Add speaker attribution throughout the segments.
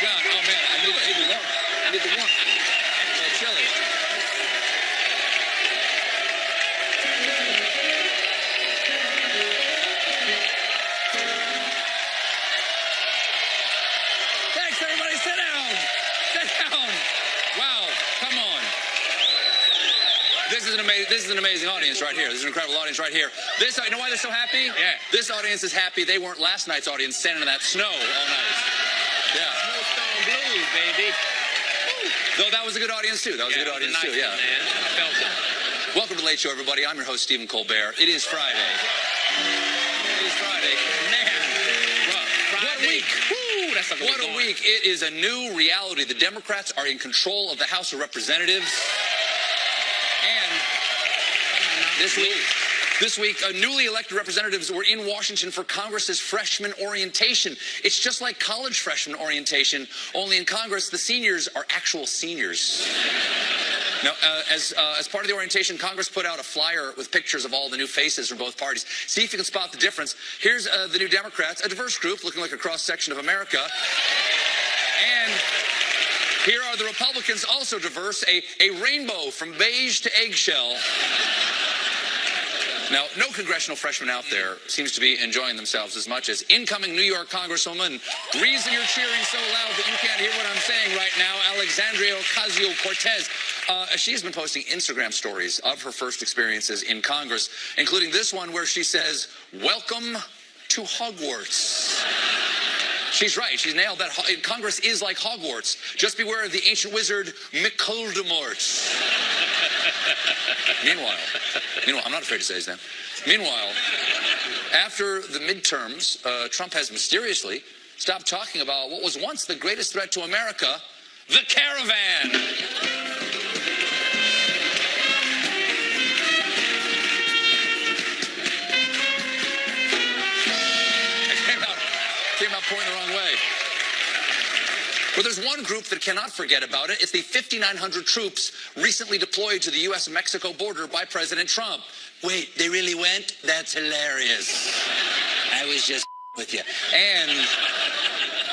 Speaker 1: God, oh man, I need the warmth. I need the warmth. A little chilly. Thanks, everybody. Sit down. Sit down. Wow, come on. This is an amazing audience right here. This is an incredible audience right here. This, you know why they're so happy? Yeah. This audience is happy they weren't last night's audience standing in that snow all night. Yeah.
Speaker 2: Snowstorm blues, baby.
Speaker 1: Though that was a good audience too. That was a good audience too. Yeah.
Speaker 2: Man. I felt it.
Speaker 1: Welcome to the Late Show, everybody. I'm your host, Stephen Colbert. It is Friday. It is Friday. Man, what a week.
Speaker 2: Woo, that's
Speaker 1: What a week. It is a new reality. The Democrats are in control of the House of Representatives. And this week, newly elected representatives were in Washington for Congress's freshman orientation. It's just like college freshman orientation, only in Congress, the seniors are actual seniors. Now, as part of the orientation, Congress put out a flyer with pictures of all the new faces from both parties. See if you can spot the difference. Here's the New Democrats, a diverse group looking like a cross-section of America. And here are the Republicans, also diverse, a rainbow from beige to eggshell. Now, no congressional freshman out there seems to be enjoying themselves as much as incoming New York Congresswoman. Reason you're cheering so loud that you can't hear what I'm saying right now, Alexandria Ocasio-Cortez. She's been posting Instagram stories of her first experiences in Congress, including this one where she says, "Welcome to Hogwarts." She's right. She's nailed that. Congress is like Hogwarts. Just beware of the ancient wizard Mickoldemort. Meanwhile, I'm not afraid to say his name. Meanwhile, after the midterms, Trump has mysteriously stopped talking about what was once the greatest threat to America, the caravan. Came out pointing the wrong way. But there's one group that cannot forget about it. It's the 5,900 troops recently deployed to the U.S.-Mexico border by President Trump. Wait, they really went? That's hilarious. I was just with you. And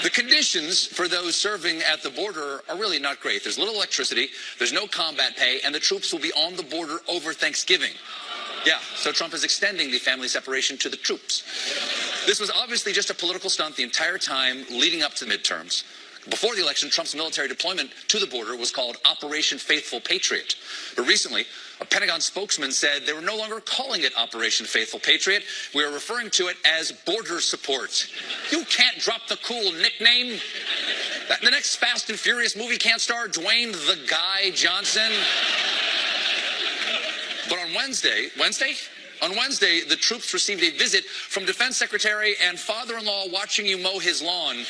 Speaker 1: the conditions for those serving at the border are really not great. There's little electricity, there's no combat pay, and the troops will be on the border over Thanksgiving. Yeah, so Trump is extending the family separation to the troops. This was obviously just a political stunt the entire time leading up to the midterms. Before the election, Trump's military deployment to the border was called Operation Faithful Patriot. But recently, a Pentagon spokesman said they were no longer calling it Operation Faithful Patriot. We are referring to it as border support. You can't drop the cool nickname. The next Fast and Furious movie can't star Dwayne "The Guy" Johnson. But on Wednesday, the troops received a visit from Defense Secretary and father-in-law watching you mow his lawn,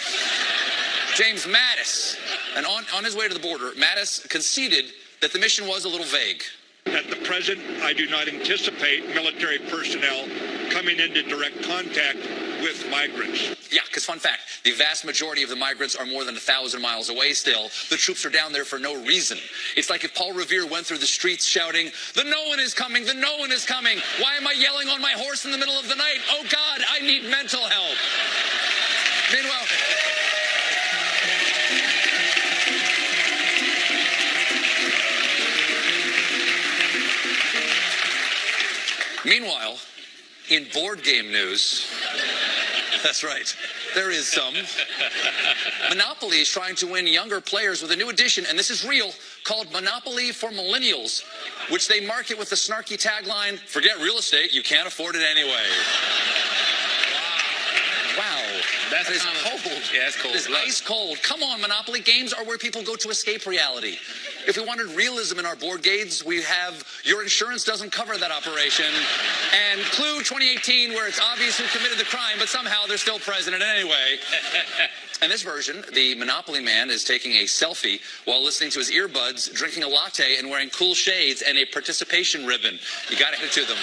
Speaker 1: James Mattis. And on his way to the border, Mattis conceded that the mission was a little vague.
Speaker 3: At the present, I do not anticipate military personnel coming into direct contact with migrants.
Speaker 1: Yeah, because fun fact, the vast majority of the migrants are more than 1,000 miles away still. The troops are down there for no reason. It's like if Paul Revere went through the streets shouting, "The no one is coming, the no one is coming. Why am I yelling on my horse in the middle of the night? Oh God, I need mental help." Meanwhile, in board game news, that's right, there is some. Monopoly is trying to win younger players with a new edition, and this is real, called Monopoly for Millennials, which they market with the snarky tagline, "Forget real estate, you can't afford it anyway." Wow. That is cold.
Speaker 2: Yeah, it's cold.
Speaker 1: It's ice cold. Come on, Monopoly. Games are where people go to escape reality. If we wanted realism in our board games, we have Your Insurance Doesn't Cover That Operation, and Clue 2018, where it's obvious who committed the crime, but somehow they're still president anyway. In this version, the Monopoly man is taking a selfie while listening to his earbuds, drinking a latte, and wearing cool shades and a participation ribbon. You got to hand it to them.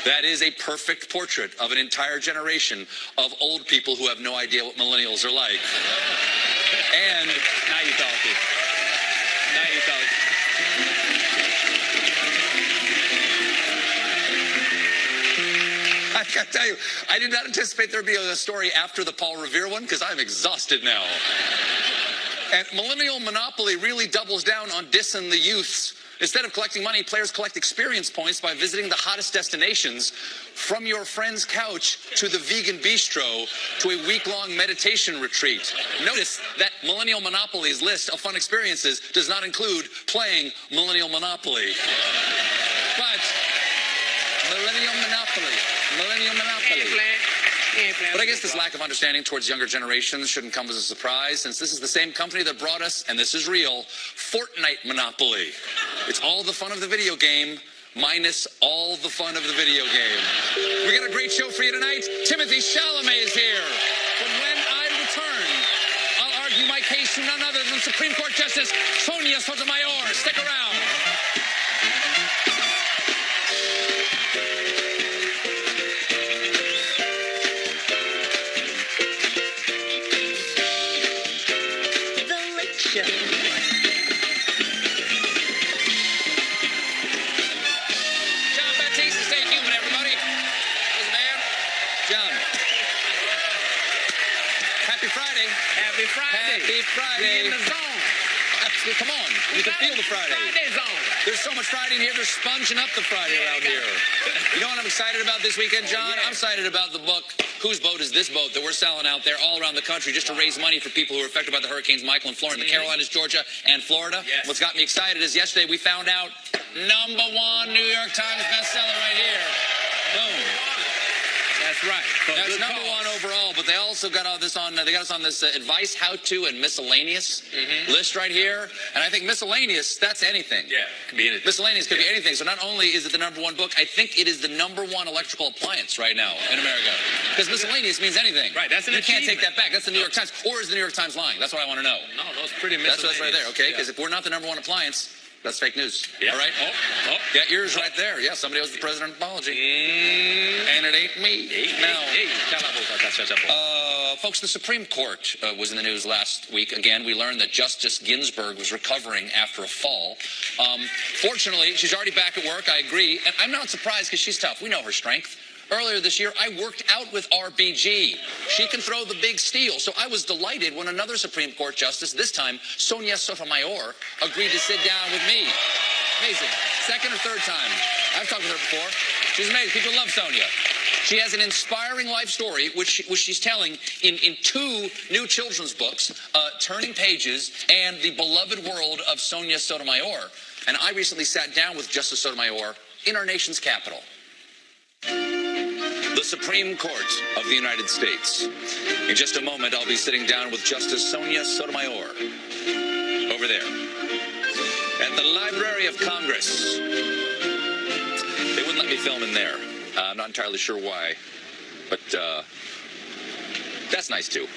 Speaker 1: That is a perfect portrait of an entire generation of old people who have no idea what millennials are like. And
Speaker 2: now you're talking. Now you're talking.
Speaker 1: I gotta tell you, I did not anticipate there'd be a story after the Paul Revere one, because I'm exhausted now. And Millennial Monopoly really doubles down on dissing the youths. Instead of collecting money, players collect experience points by visiting the hottest destinations, from your friend's couch to the vegan bistro to a week-long meditation retreat. Notice that Millennial Monopoly's list of fun experiences does not include playing Millennial Monopoly. But Millennial Monopoly. But I guess this lack of understanding towards younger generations shouldn't come as a surprise, since this is the same company that brought us, and this is real, Fortnite Monopoly. It's all the fun of the video game, minus all the fun of the video game. We got a great show for you tonight. Timothy Chalamet is here. But when I return, I'll argue my case to none other than Supreme Court Justice Sonia Sotomayor. Stick around. Happy Friday.
Speaker 2: In the zone.
Speaker 1: Come on. You can feel the Friday.
Speaker 2: Friday zone.
Speaker 1: There's so much Friday in here. They're sponging up the Friday around here. You know what I'm excited about this weekend, John? I'm excited about the book, Whose Boat Is This Boat, that we're selling out there all around the country just to raise money for people who are affected by the hurricanes Michael and Florence in the Carolinas, Georgia, and Florida.
Speaker 2: Yes.
Speaker 1: What's got me excited is yesterday we found out #1 New York Times bestseller right here. Boom.
Speaker 2: That's right.
Speaker 1: That's #1 overall, but they also got all this on. They got us on this advice, how-to, and miscellaneous list right here. And I think miscellaneous, that's anything.
Speaker 2: Yeah, could be anything.
Speaker 1: Miscellaneous could be anything. So not only is it the #1 book, I think it is the #1 electrical appliance right now in America. Because miscellaneous means anything.
Speaker 2: Right, that's an
Speaker 1: You can't take
Speaker 2: achievement.
Speaker 1: that back. That's the New York Times. Or is the New York Times lying? That's what I want to know.
Speaker 2: No, that's pretty miscellaneous.
Speaker 1: That's right there, okay? Because if we're not the #1 appliance, that's fake news.
Speaker 2: Yeah.
Speaker 1: All right?
Speaker 2: Oh.
Speaker 1: Get yours right there. Yeah, somebody owes the president an apology. And it ain't me. Now, folks, the Supreme Court was in the news last week. Again, we learned that Justice Ginsburg was recovering after a fall. Fortunately, she's already back at work. I agree. And I'm not surprised because she's tough. We know her strength. Earlier this year, I worked out with RBG. She can throw the big steel. So I was delighted when another Supreme Court justice, this time Sonia Sotomayor, agreed to sit down with me. Amazing. Second or third time. I've talked with her before. She's amazing. People love Sonia. She has an inspiring life story, which she's telling in 2 new children's books, Turning Pages and The Beloved World of Sonia Sotomayor. And I recently sat down with Justice Sotomayor in our nation's capital. The Supreme Court of the United States. In just a moment, I'll be sitting down with Justice Sonia Sotomayor over there at the Library of Congress. They wouldn't let me film in there. I'm not entirely sure why, but that's nice too.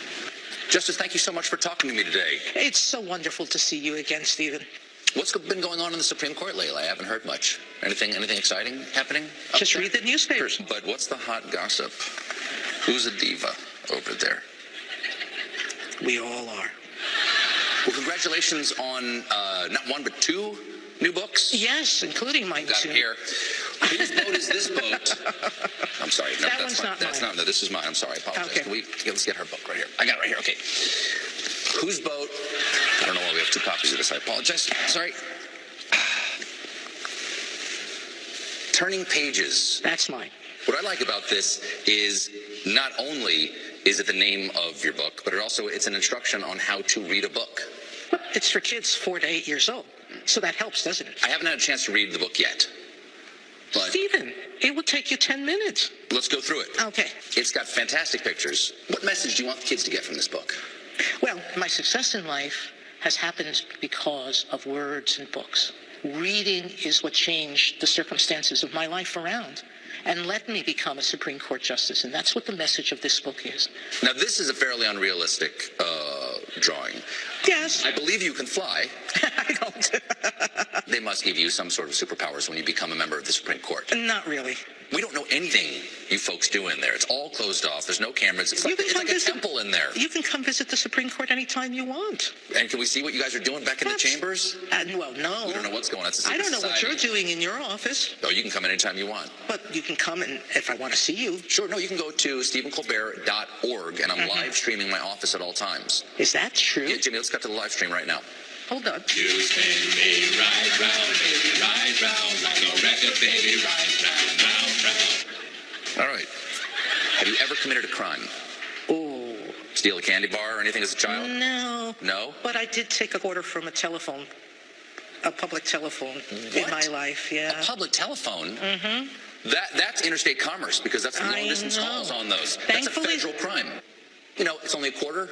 Speaker 1: Justice, thank you so much for talking to me today.
Speaker 4: It's so wonderful to see you again, Stephen.
Speaker 1: What's been going on in the Supreme Court lately? I haven't heard much. Anything exciting happening?
Speaker 4: Just read the newspapers.
Speaker 1: But what's the hot gossip? Who's a diva over there?
Speaker 4: We all are.
Speaker 1: Well, congratulations on not 1 but 2 new books.
Speaker 4: Yes, including mine.
Speaker 1: Got it here. Whose boat is this boat? I'm sorry. No,
Speaker 4: That one's not
Speaker 1: that's
Speaker 4: mine.
Speaker 1: No, this is mine. I'm sorry. I apologize.
Speaker 4: Okay.
Speaker 1: Let's get her book right here. I got it right here. Okay. Whose boat? I don't know why we have 2 copies of this. I apologize. Sorry. Turning Pages.
Speaker 4: That's mine.
Speaker 1: What I like about this is not only is it the name of your book, but it's an instruction on how to read a book.
Speaker 4: It's for kids 4 to 8 years old. So that helps, doesn't it?
Speaker 1: I haven't had a chance to read the book yet. But
Speaker 4: Stephen, it will take you 10 minutes.
Speaker 1: let's go through it.
Speaker 4: Okay.
Speaker 1: It's got fantastic pictures. What message do you want the kids to get from this book?
Speaker 4: Well, my success in life has happened because of words and books. Reading is what changed the circumstances of my life around and let me become a Supreme Court justice. And that's what the message of this book is.
Speaker 1: Now, this is a fairly unrealistic drawing.
Speaker 4: Yes.
Speaker 1: I believe you can fly.
Speaker 4: I don't.
Speaker 1: They must give you some sort of superpowers when you become a member of the Supreme Court.
Speaker 4: Not really.
Speaker 1: We don't know anything you folks do in there. It's all closed off. There's no cameras. It's like a temple in there.
Speaker 4: You can come visit the Supreme Court anytime you want.
Speaker 1: And can we see what you guys are doing back in the chambers?
Speaker 4: Well, no.
Speaker 1: We don't know what's going on. It's a
Speaker 4: I don't know what
Speaker 1: society.
Speaker 4: you're doing in your office.
Speaker 1: Oh, you can come in anytime you want.
Speaker 4: But you can come in if I want to see you.
Speaker 1: Sure. No, you can go to StephenColbert.org, and I'm live streaming my office at all times.
Speaker 4: Is that true?
Speaker 1: Yeah, Jimmy, let's cut to the live stream right now.
Speaker 4: Hold on.
Speaker 2: You spin me right round, baby, right round, like a record, baby, right round, round, round.
Speaker 1: All right. Have you ever committed a crime?
Speaker 4: Oh.
Speaker 1: Steal a candy bar or anything as a child?
Speaker 4: No.
Speaker 1: No?
Speaker 4: But I did take a order from a public telephone in my life, yeah.
Speaker 1: A public telephone? Mm-hmm. That's interstate commerce because that's long-distance calls on those.
Speaker 4: Thankfully,
Speaker 1: that's a federal crime. You know, it's only a quarter,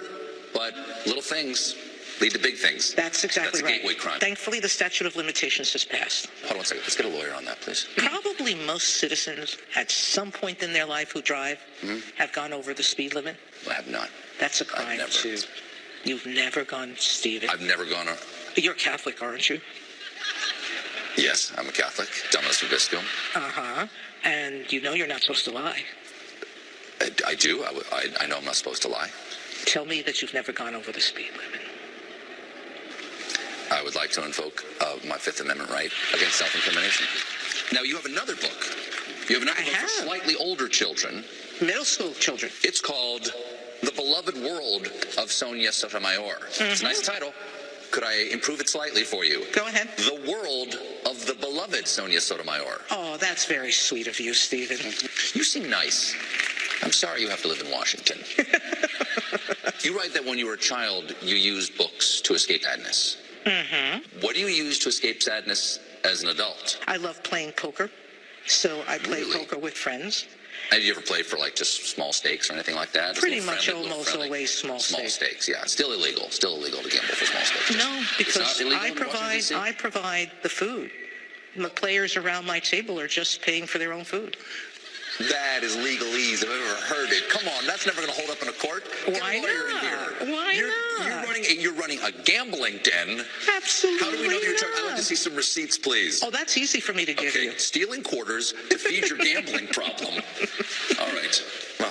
Speaker 1: but little things lead to big things.
Speaker 4: That's exactly right.
Speaker 1: That's a gateway crime.
Speaker 4: Thankfully, the statute of limitations has passed.
Speaker 1: Hold on one second. Let's get a lawyer on that, please.
Speaker 4: Probably most citizens at some point in their life who drive have gone over the speed limit.
Speaker 1: I have not.
Speaker 4: That's a crime,
Speaker 1: never.
Speaker 4: too. You've never gone, Stephen.
Speaker 1: I've never gone.
Speaker 4: You're Catholic, aren't you?
Speaker 1: Yes, I'm a Catholic. Dominus Vobiscum.
Speaker 4: Uh-huh. And you know you're not supposed to lie.
Speaker 1: I do. I know I'm not supposed to lie.
Speaker 4: Tell me that you've never gone over the speed limit.
Speaker 1: I would like to invoke my Fifth Amendment right against self-incrimination. Now, you have another book. You have another book for slightly older children.
Speaker 4: Middle school children.
Speaker 1: It's called The Beloved World of Sonia Sotomayor. It's a nice title. Could I improve it slightly for you?
Speaker 4: Go ahead.
Speaker 1: The World of the Beloved Sonia Sotomayor.
Speaker 4: Oh, that's very sweet of you, Stephen.
Speaker 1: You seem nice. I'm sorry you have to live in Washington. You write that when you were a child, you used books to escape sadness. Mm-hmm. What do you use to escape sadness as an adult?
Speaker 4: I love playing poker, so I play poker with friends.
Speaker 1: Have you ever played for like just small stakes or anything like that?
Speaker 4: Pretty much almost always small stakes.
Speaker 1: Small stakes, yeah. Still illegal to gamble for small stakes.
Speaker 4: No, because I provide the food. The players around my table are just paying for their own food.
Speaker 1: That is legalese if I've ever heard it. Come on, that's never going to hold up in a court.
Speaker 4: Why not? Why not?
Speaker 1: You're running a gambling den.
Speaker 4: Absolutely.
Speaker 1: How do we know that you're charged? I'd like to see some receipts, please.
Speaker 4: Oh, that's easy for me to give you.
Speaker 1: Okay, stealing quarters to feed your gambling problem. All right.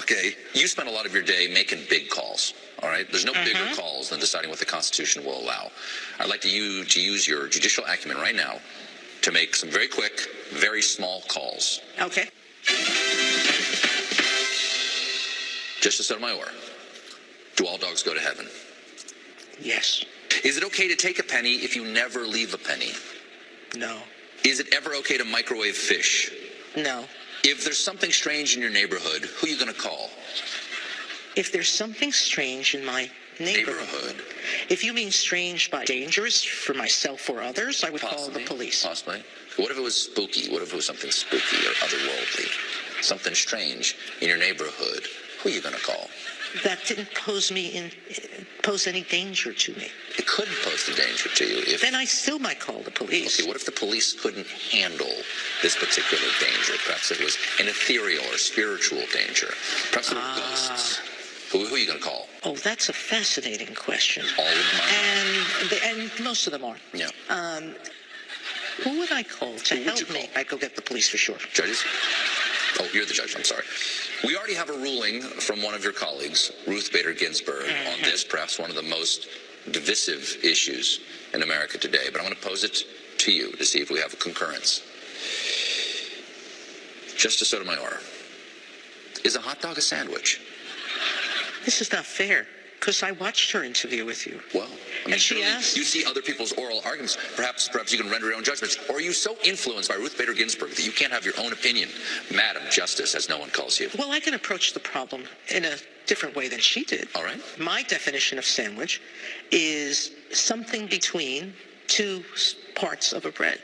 Speaker 1: Okay. You spend a lot of your day making big calls. All right. There's no bigger calls than deciding what the Constitution will allow. I'd like you to use your judicial acumen right now to make some very quick, very small calls.
Speaker 4: Okay.
Speaker 1: Justice Sotomayor, do all dogs go to heaven?
Speaker 4: Yes.
Speaker 1: Is it okay to take a penny if you never leave a penny?
Speaker 4: No.
Speaker 1: Is it ever okay to microwave fish?
Speaker 4: No.
Speaker 1: If there's something strange in your neighborhood, who are you going to call?
Speaker 4: If there's something strange in my neighborhood. If you mean strange by dangerous for myself or others, I would call the police.
Speaker 1: Possibly. What if it was spooky? What if it was something spooky or otherworldly? Something strange in your neighborhood? Who are you going to call?
Speaker 4: That didn't pose any danger to me.
Speaker 1: It couldn't pose the danger to you.
Speaker 4: Then I still might call the police.
Speaker 1: Okay, what if the police couldn't handle this particular danger? Perhaps it was an ethereal or spiritual danger. Perhaps it were ghosts. Who are you going to call?
Speaker 4: Oh, that's a fascinating question.
Speaker 1: All of them
Speaker 4: And most of them are.
Speaker 1: Yeah.
Speaker 4: Who would I call to help me? I'd go get the police for sure.
Speaker 1: Judges? Oh, you're the judge. I'm sorry. We already have a ruling from one of your colleagues, Ruth Bader Ginsburg, on this, perhaps one of the most divisive issues in America today. But I'm going to pose it to you to see if we have a concurrence. Justice Sotomayor, is a hot dog a sandwich?
Speaker 4: This is not fair, because I watched her interview with you.
Speaker 1: Well, I mean,
Speaker 4: and she asked...
Speaker 1: You see other people's oral arguments. Perhaps you can render your own judgments. Or are you so influenced by Ruth Bader Ginsburg that you can't have your own opinion? Madam Justice, as no one calls you.
Speaker 4: Well, I can approach the problem in a different way than she did.
Speaker 1: All right.
Speaker 4: My definition of sandwich is something between two parts of a bread,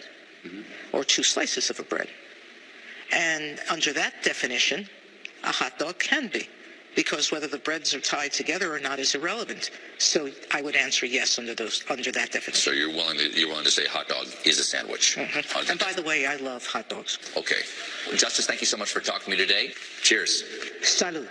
Speaker 4: or two slices of a bread. And under that definition, a hot dog can be. Because whether the breads are tied together or not is irrelevant. So I would answer yes under that definition.
Speaker 1: So you're willing to say hot dog is a sandwich.
Speaker 4: And by the way, I love hot dogs.
Speaker 1: Okay. Justice, thank you so much for talking to me today. Cheers.
Speaker 4: Salud.